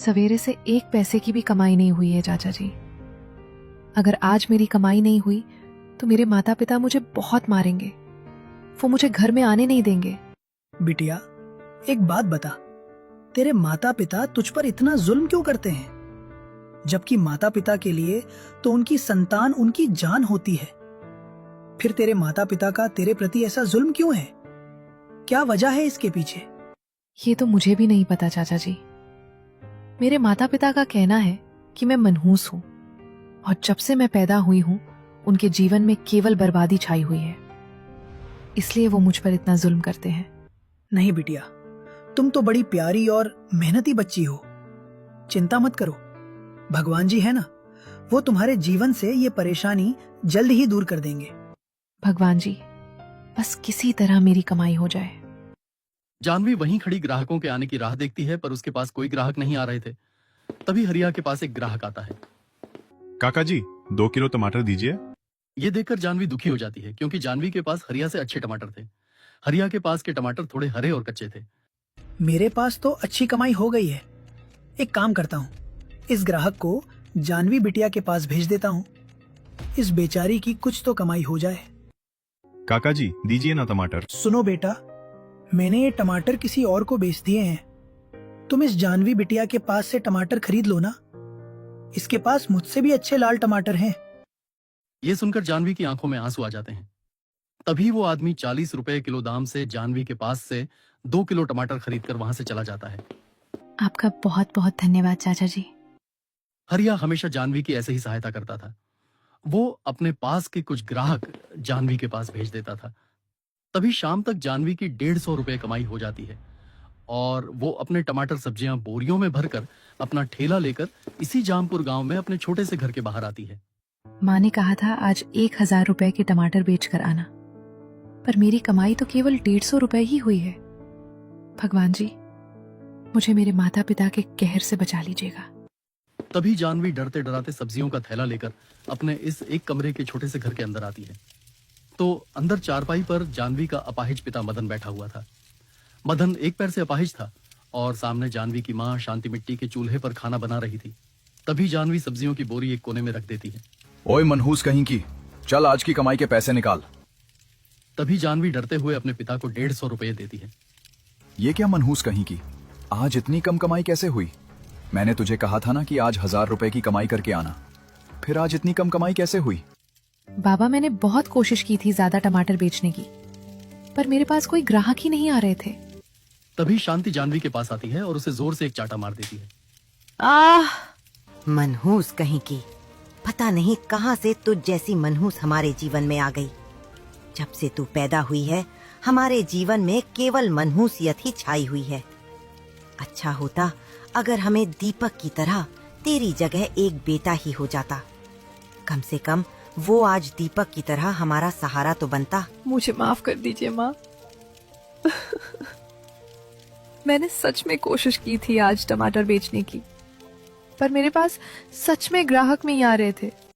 सवेरे से एक पैसे की भी कमाई नहीं हुई है चाचा जी। अगर आज मेरी कमाई नहीं हुई तो मेरे माता पिता मुझे बहुत मारेंगे। वो मुझे घर में आने नहीं देंगे। बिटिया, एक बात बता, तेरे माता पिता तुझ पर इतना जुल्म क्यों करते हैं? जबकि माता पिता के लिए तो उनकी संतान उनकी जान होती है। फिर तेरे माता पिता का तेरे प्रति ऐसा जुल्म क्यों है? क्या वजह है इसके पीछे? ये तो मुझे भी नहीं पता चाचा जी। मेरे माता पिता का कहना है कि मैं मनहूस हूं और जब से मैं पैदा हुई हूं उनके जीवन में केवल बर्बादी छाई हुई है, इसलिए वो मुझ पर इतना जुल्म करते हैं। नहीं बिटिया, तुम तो बड़ी प्यारी और मेहनती बच्ची हो। चिंता मत करो, भगवान जी है ना, वो तुम्हारे जीवन से ये परेशानी जल्द ही दूर कर देंगे। भगवान जी, बस किसी तरह मेरी कमाई हो जाए। जानवी वहीं खड़ी ग्राहकों के आने की राह देखती है, पर उसके पास कोई ग्राहक नहीं आ रहे थे। तभी हरिया के पास एक ग्राहक आता है। काका जी, 2 किलो टमाटर दीजिए। ये देखकर जानवी दुखी हो जाती है, क्योंकि जानवी के पास हरिया से अच्छे टमाटर थे। हरिया के पास के टमाटर थोड़े हरे और कच्चे थे। मेरे पास तो अच्छी कमाई हो गई है। एक काम करता हूँ, इस ग्राहक को जानवी बिटिया के पास भेज देता हूँ। इस बेचारी की कुछ तो कमाई हो जाए। काका जी, दीजिए ना टमाटर। सुनो बेटा, मैंने ये टमाटर किसी और को बेच दिए हैं। तुम इस जानवी बिटिया के पास से टमाटर खरीद लो ना। इसके पास मुझसे भी अच्छे लाल टमाटर हैं। ये सुनकर जानवी की आंखों में आंसू आ जाते हैं। तभी वो आदमी 40 रुपए किलो दाम से जानवी के पास से 2 किलो टमाटर खरीदकर वहां से चला जाता है। आपका बहुत बहुत धन्यवाद चाचा जी। हरिया हमेशा जानवी की ऐसे ही सहायता करता था। वो अपने पास के कुछ ग्राहक जानवी के पास भेज देता था। तभी शाम तक जानवी की 150 रुपए कमाई हो जाती है और वो अपने टमाटर सब्जियां बोरियों में भरकर अपना ठेला लेकर इसी जामपुर गांव में अपने छोटे से घर के बाहर आती है। माँ ने कहा था आज 1000 रुपए के टमाटर बेचकर आना, पर मेरी कमाई तो केवल 150 रुपए ही हुई है। भगवान जी, मुझे मेरे माता पिता के कहर से बचा लीजिएगा। तभी जानवी डरते डराते सब्जियों का थैला लेकर अपने इस एक कमरे के छोटे से घर के अंदर आती है। तो अंदर चारपाई पर जानवी का अपाहिज पिता मदन बैठा हुआ था। मदन एक पैर से अपाहिज था और सामने जानवी की माँ शांति मिट्टी के चूल्हे पर खाना बना रही थी। तभी जानवी सब्जियों की बोरी एक कोने में रख देती है। ओए मनहूस कहीं की, चल आज की कमाई के पैसे निकाल। तभी जानवी डरते हुए अपने पिता को 150 रुपए देती है। ये क्या मनहूस कहीं की, आज इतनी कम कमाई कैसे हुई? मैंने तुझे कहा था ना कि आज 1000 रुपए की कमाई करके आना, फिर आज इतनी कम कमाई कैसे हुई? बाबा, मैंने बहुत कोशिश की थी ज्यादा टमाटर बेचने की, पर मेरे पास कोई ग्राहक ही नहीं आ रहे थे। तभी शांति जानवी के पास आती है और उसे जोर से एक चाटा मार देती है। आह, मनहूस कहीं की, पता नहीं कहां से तुझ जैसी मनहूस हमारे जीवन में आ गई। जब से तू पैदा हुई है हमारे जीवन में केवल मनहूसियत ही छाई हुई है। अच्छा होता अगर हमें दीपक की तरह तेरी जगह एक बेटा ही हो जाता। कम से कम वो आज दीपक की तरह हमारा सहारा तो बनता। मुझे माफ कर दीजिए माँ। मैंने सच में कोशिश की थी आज टमाटर बेचने की, पर मेरे पास सच में ग्राहक नहीं आ रहे थे।